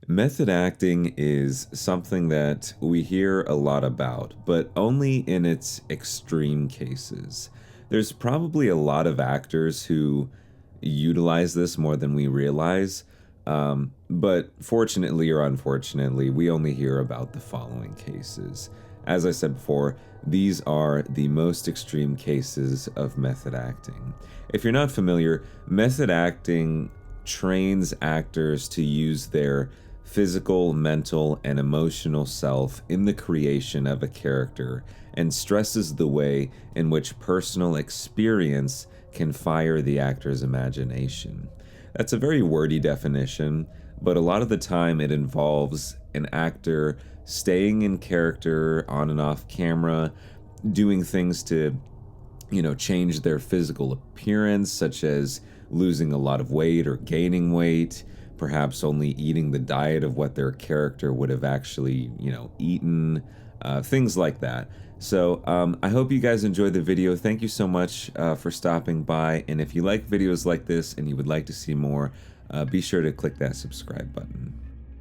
Method acting is something that we hear a lot about, but only in its extreme cases. There's probably a lot of actors who utilize this more than we realize, but fortunately or unfortunately, we only hear about the following cases. As I said before, these are the most extreme cases of method acting. If you're not familiar, method acting trains actors to use their physical, mental, and emotional self in the creation of a character and stresses the way in which personal experience can fire the actor's imagination. That's a very wordy definition, but a lot of the time it involves an actor staying in character on and off camera, doing things to change their physical appearance, such as losing a lot of weight or gaining weight, perhaps only eating the diet of what their character would have actually, eaten, things like that. So I hope you guys enjoyed the video. Thank you so much for stopping by. And if you like videos like this and you would like to see more, be sure to click that subscribe button.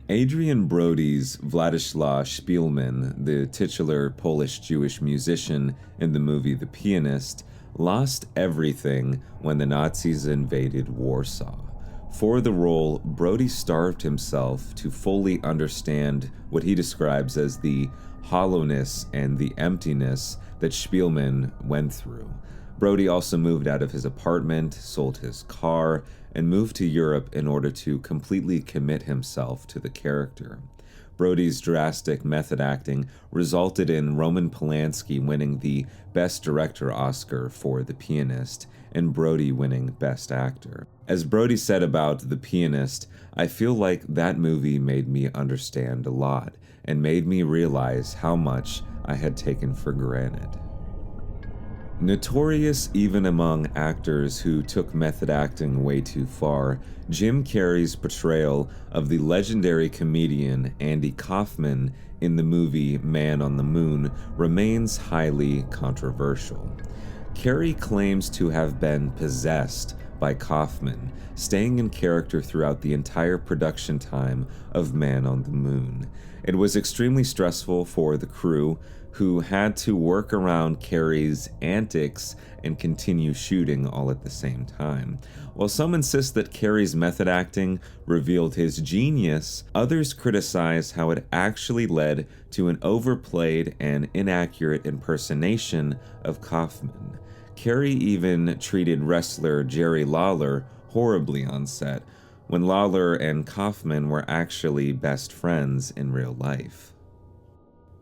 Adrien Brody's Władysław Szpilman, the titular Polish-Jewish musician in the movie The Pianist, lost everything when the Nazis invaded Warsaw. For the role, Brody starved himself to fully understand what he describes as the hollowness and the emptiness that Szpilman went through. Brody also moved out of his apartment, sold his car, and moved to Europe in order to completely commit himself to the character. Brody's drastic method acting resulted in Roman Polanski winning the Best Director Oscar for The Pianist, and Brody winning Best Actor. As Brody said about The Pianist, I feel like that movie made me understand a lot, and made me realize how much I had taken for granted. Notorious even among actors who took method acting way too far, Jim Carrey's portrayal of the legendary comedian Andy Kaufman in the movie Man on the Moon remains highly controversial. Carrey claims to have been possessed by Kaufman, staying in character throughout the entire production time of Man on the Moon. It was extremely stressful for the crew, who had to work around Carrey's antics and continue shooting all at the same time. While some insist that Carrey's method acting revealed his genius, others criticize how it actually led to an overplayed and inaccurate impersonation of Kaufman. Carrey even treated wrestler Jerry Lawler horribly on set, when Lawler and Kaufman were actually best friends in real life.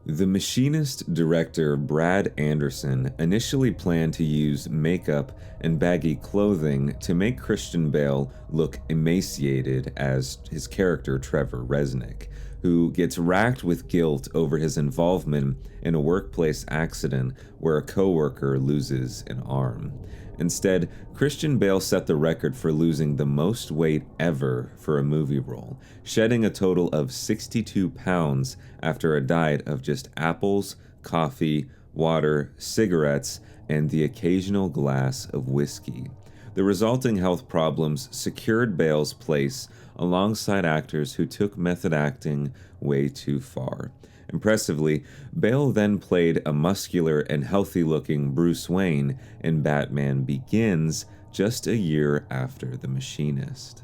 The Machinist director Brad Anderson initially planned to use makeup and baggy clothing to make Christian Bale look emaciated as his character Trevor Resnick, who gets racked with guilt over his involvement in a workplace accident where a coworker loses an arm. Instead, Christian Bale set the record for losing the most weight ever for a movie role, shedding a total of 62 pounds after a diet of just apples, coffee, water, cigarettes, and the occasional glass of whiskey. The resulting health problems secured Bale's place alongside actors who took method acting way too far. Impressively, Bale then played a muscular and healthy-looking Bruce Wayne in Batman Begins just a year after The Machinist.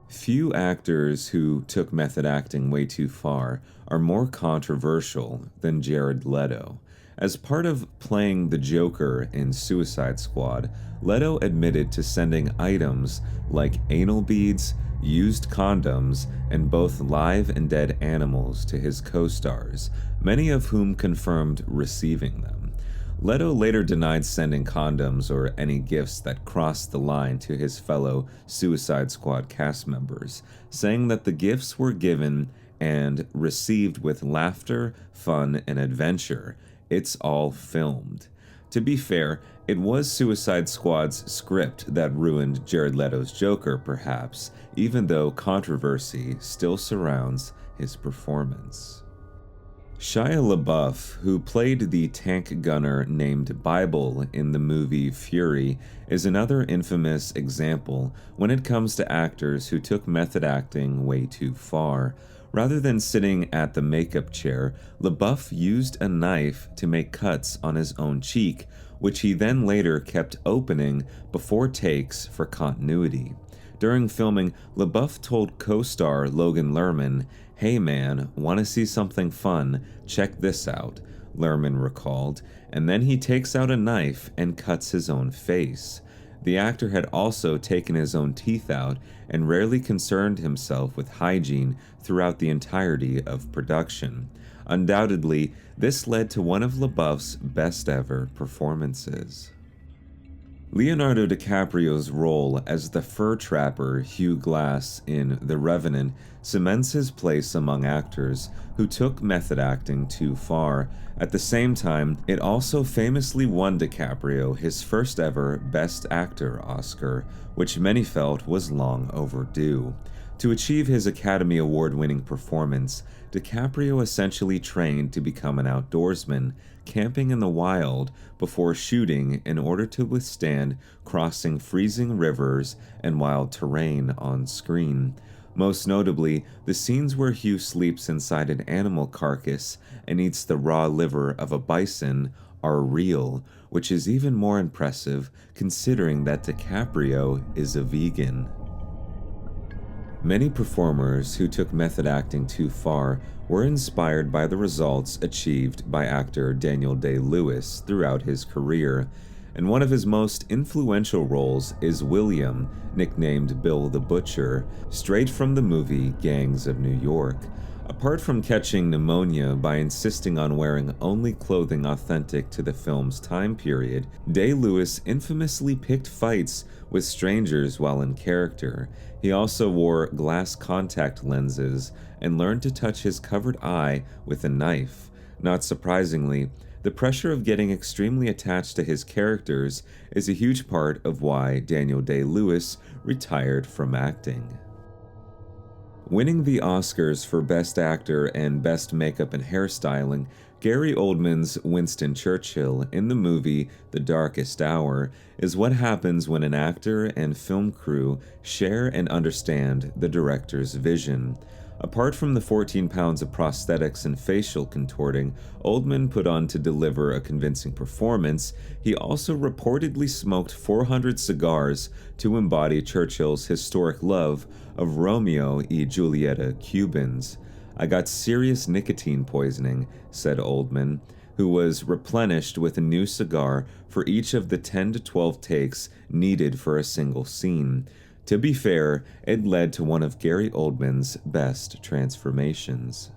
Few actors who took method acting way too far are more controversial than Jared Leto. As part of playing the Joker in Suicide Squad, Leto admitted to sending items like anal beads, used condoms, and both live and dead animals to his co-stars, many of whom confirmed receiving them. Leto later denied sending condoms or any gifts that crossed the line to his fellow Suicide Squad cast members, saying that the gifts were given and received with laughter, fun, and adventure. It's all filmed. To be fair, it was Suicide Squad's script that ruined Jared Leto's Joker, perhaps, even though controversy still surrounds his performance. Shia Labuff, who played the tank gunner named Bible in the movie Fury, is another infamous example when it comes to actors who took method acting way too far. Rather than sitting at the makeup chair, Labuff used a knife to make cuts on his own cheek, which he then later kept opening before takes for continuity. During filming, Labuff told co-star Logan Lerman, "Hey man, wanna see something fun? Check this out," Lerman recalled, and then he takes out a knife and cuts his own face. The actor had also taken his own teeth out and rarely concerned himself with hygiene throughout the entirety of production. Undoubtedly, this led to one of Labuff's best ever performances. Leonardo DiCaprio's role as the fur trapper Hugh Glass in The Revenant cements his place among actors who took method acting too far. At the same time, it also famously won DiCaprio his first ever Best Actor Oscar, which many felt was long overdue. To achieve his Academy Award-winning performance, DiCaprio essentially trained to become an outdoorsman, camping in the wild before shooting in order to withstand crossing freezing rivers and wild terrain on screen. Most notably, the scenes where Hugh sleeps inside an animal carcass and eats the raw liver of a bison are real, which is even more impressive considering that DiCaprio is a vegan. Many performers who took method acting too far were inspired by the results achieved by actor Daniel Day-Lewis throughout his career, and one of his most influential roles is William, nicknamed Bill the Butcher, straight from the movie Gangs of New York. Apart from catching pneumonia by insisting on wearing only clothing authentic to the film's time period, Day-Lewis infamously picked fights with strangers while in character. He also wore glass contact lenses and learned to touch his covered eye with a knife. Not surprisingly, the pressure of getting extremely attached to his characters is a huge part of why Daniel Day-Lewis retired from acting. Winning the Oscars for Best Actor and Best Makeup and Hairstyling, Gary Oldman's Winston Churchill in the movie The Darkest Hour is what happens when an actor and film crew share and understand the director's vision. Apart from the 14 pounds of prosthetics and facial contorting Oldman put on to deliver a convincing performance, he also reportedly smoked 400 cigars to embody Churchill's historic love of Romeo y Julieta Cubans. "I got serious nicotine poisoning," said Oldman, who was replenished with a new cigar for each of the 10 to 12 takes needed for a single scene. To be fair, it led to one of Gary Oldman's best transformations.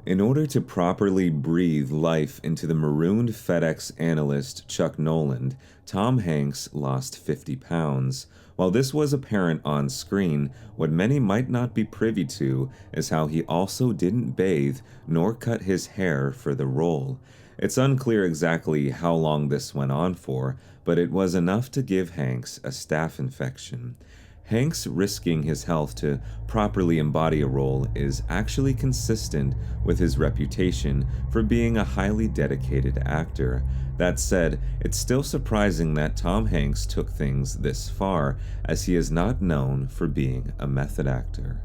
In order to properly breathe life into the marooned FedEx analyst Chuck Noland, Tom Hanks lost 50 pounds. While this was apparent on screen, what many might not be privy to is how he also didn't bathe nor cut his hair for the role. It's unclear exactly how long this went on for, but it was enough to give Hanks a staph infection. Hanks risking his health to properly embody a role is actually consistent with his reputation for being a highly dedicated actor. That said, it's still surprising that Tom Hanks took things this far, as he is not known for being a method actor.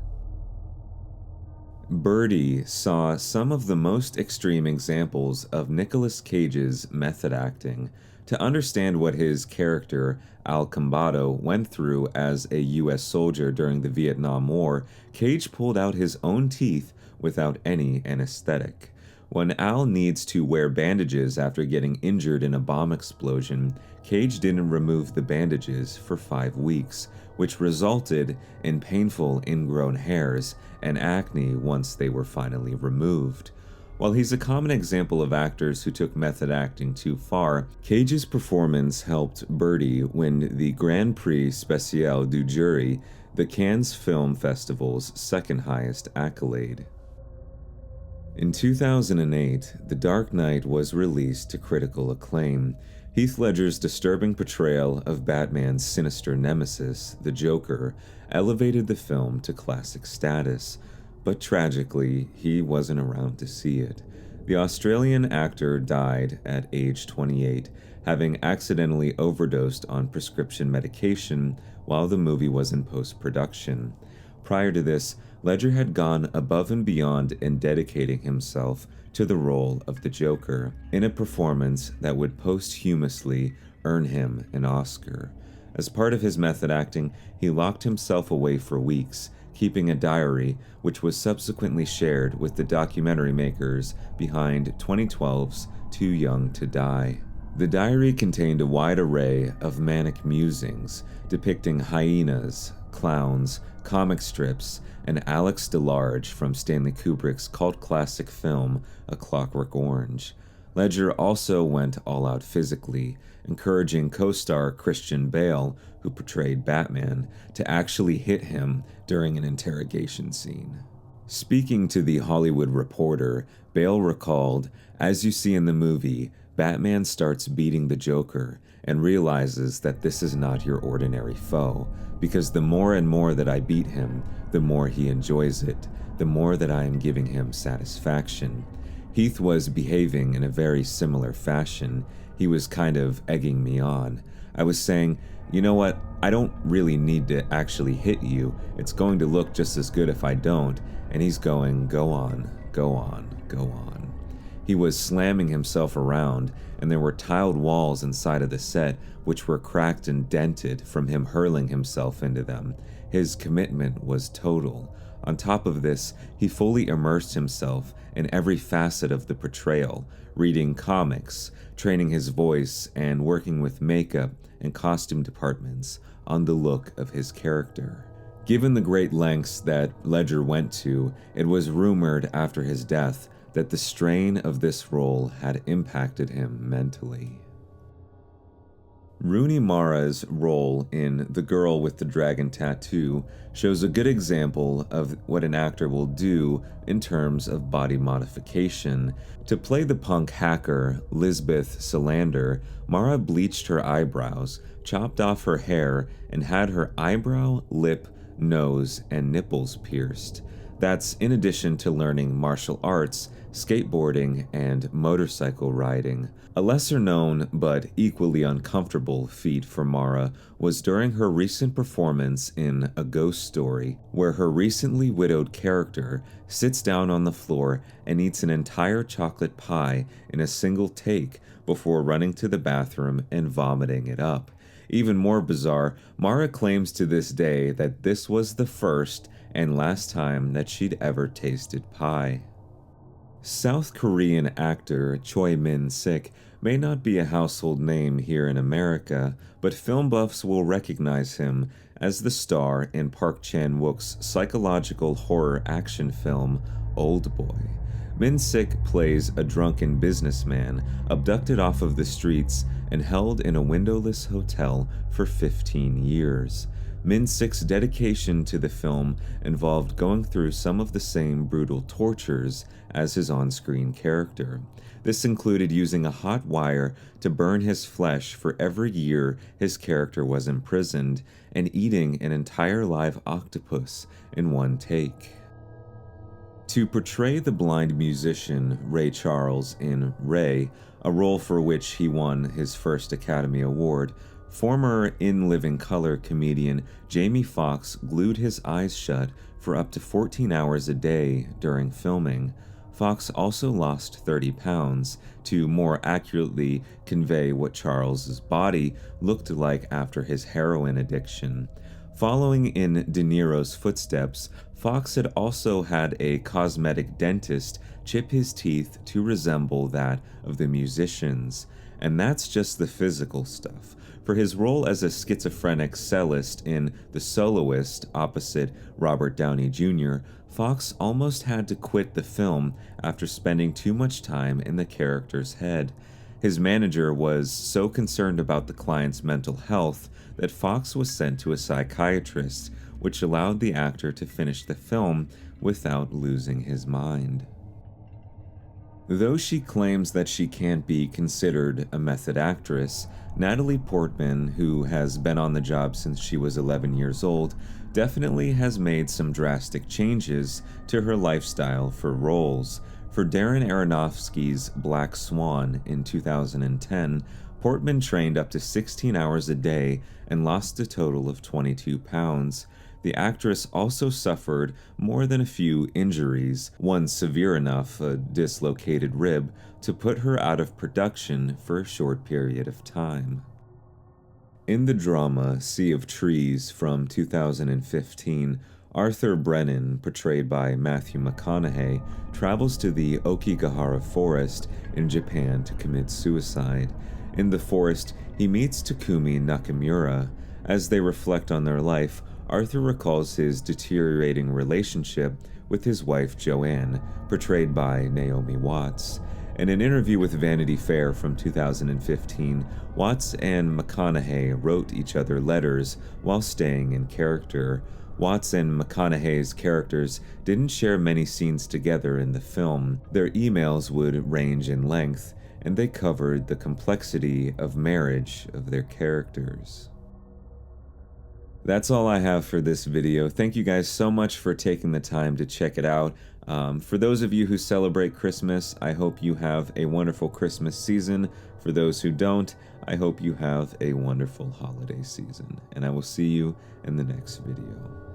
Brody saw some of the most extreme examples of Nicolas Cage's method acting. To understand what his character, Al Combato, went through as a U.S. soldier during the Vietnam War, Cage pulled out his own teeth without any anesthetic. When Al needs to wear bandages after getting injured in a bomb explosion, Cage didn't remove the bandages for 5 weeks, which resulted in painful ingrown hairs and acne once they were finally removed. While he's a common example of actors who took method acting too far, Cage's performance helped Brody win the Grand Prix Spécial du Jury, the Cannes Film Festival's second highest accolade. In 2008, The Dark Knight was released to critical acclaim. Heath Ledger's disturbing portrayal of Batman's sinister nemesis, the Joker, elevated the film to classic status. but tragically, he wasn't around to see it. The Australian actor died at age 28, having accidentally overdosed on prescription medication while the movie was in post-production. Prior to this, Ledger had gone above and beyond in dedicating himself to the role of the Joker in a performance that would posthumously earn him an Oscar. As part of his method acting, he locked himself away for weeks, keeping a diary which was subsequently shared with the documentary makers behind 2012's Too Young to Die. The diary contained a wide array of manic musings depicting hyenas, clowns, comic strips, and Alex DeLarge from Stanley Kubrick's cult classic film A Clockwork Orange. Ledger also went all out physically, encouraging co-star Christian Bale, who portrayed Batman, to actually hit him during an interrogation scene. Speaking to The Hollywood Reporter, Bale recalled, "As you see in the movie, Batman starts beating the Joker and realizes that this is not your ordinary foe, because the more and more that I beat him, the more he enjoys it, the more that I am giving him satisfaction." Heath was behaving in a very similar fashion. He was kind of egging me on. I was saying, "You know what, I don't really need to actually hit you. It's going to look just as good if I don't." And he's going, "Go on, go on, go on." He was slamming himself around, and there were tiled walls inside of the set which were cracked and dented from him hurling himself into them. His commitment was total. On top of this, he fully immersed himself in every facet of the portrayal, reading comics, training his voice, and working with makeup and costume departments on the look of his character. Given the great lengths that Ledger went to, it was rumored after his death that the strain of this role had impacted him mentally. Rooney Mara's role in The Girl with the Dragon Tattoo shows a good example of what an actor will do in terms of body modification. To play the punk hacker Lisbeth Salander, Mara bleached her eyebrows, chopped off her hair, and had her eyebrow, lip, nose, and nipples pierced. That's in addition to learning martial arts, skateboarding, and motorcycle riding. A lesser known but equally uncomfortable feat for Mara was during her recent performance in A Ghost Story, where her recently widowed character sits down on the floor and eats an entire chocolate pie in a single take before running to the bathroom and vomiting it up. Even more bizarre, Mara claims to this day that this was the first and last time that she'd ever tasted pie. South Korean actor Cho Min Seok may not be a household name here in America, but film buffs will recognize him as the star in Park Chan-wook's psychological horror action film Oldboy. Min Seok plays a drunken businessman abducted off of the streets and held in a windowless hotel for 15 years. Min Seok's dedication to the film involved going through some of the same brutal tortures as his on-screen character. This included using a hot wire to burn his flesh for every year his character was imprisoned, and eating an entire live octopus in one take. To portray the blind musician Ray Charles in Ray, a role for which he won his first Academy Award, former In Living Color comedian Jamie Foxx glued his eyes shut for up to 14 hours a day during filming. Foxx also lost 30 pounds to more accurately convey what Charles's body looked like after his heroin addiction. Following in De Niro's footsteps, Foxx had also had a cosmetic dentist chip his teeth to resemble that of the musicians. And that's just the physical stuff. For his role as a schizophrenic cellist in The Soloist opposite Robert Downey Jr., Foxx almost had to quit the film after spending too much time in the character's head. His manager was so concerned about the client's mental health that Foxx was sent to a psychiatrist, which allowed the actor to finish the film without losing his mind. Though she claims that she can't be considered a method actress, Natalie Portman, who has been on the job since she was 11 years old, definitely has made some drastic changes to her lifestyle for roles. For Darren Aronofsky's Black Swan in 2010, Portman trained up to 16 hours a day and lost a total of 22 pounds. The actress also suffered more than a few injuries, one severe enough, a dislocated rib, to put her out of production for a short period of time. In the drama Sea of Trees from 2015, Arthur Brennan, portrayed by Matthew McConaughey, travels to the Okigahara forest in Japan to commit suicide. In the forest, he meets Takumi Nakamura. As they reflect on their life, Arthur recalls his deteriorating relationship with his wife Joanne, portrayed by Naomi Watts. In an interview with Vanity Fair from 2015, Watts and McConaughey wrote each other letters while staying in character. Watts and McConaughey's characters didn't share many scenes together in the film. Their emails would range in length, and they covered the complexity of marriage of their characters. That's all I have for this video. Thank you guys so much for taking the time to check it out. For those of you who celebrate Christmas, I hope you have a wonderful Christmas season. For those who don't, I hope you have a wonderful holiday season. And I will see you in the next video.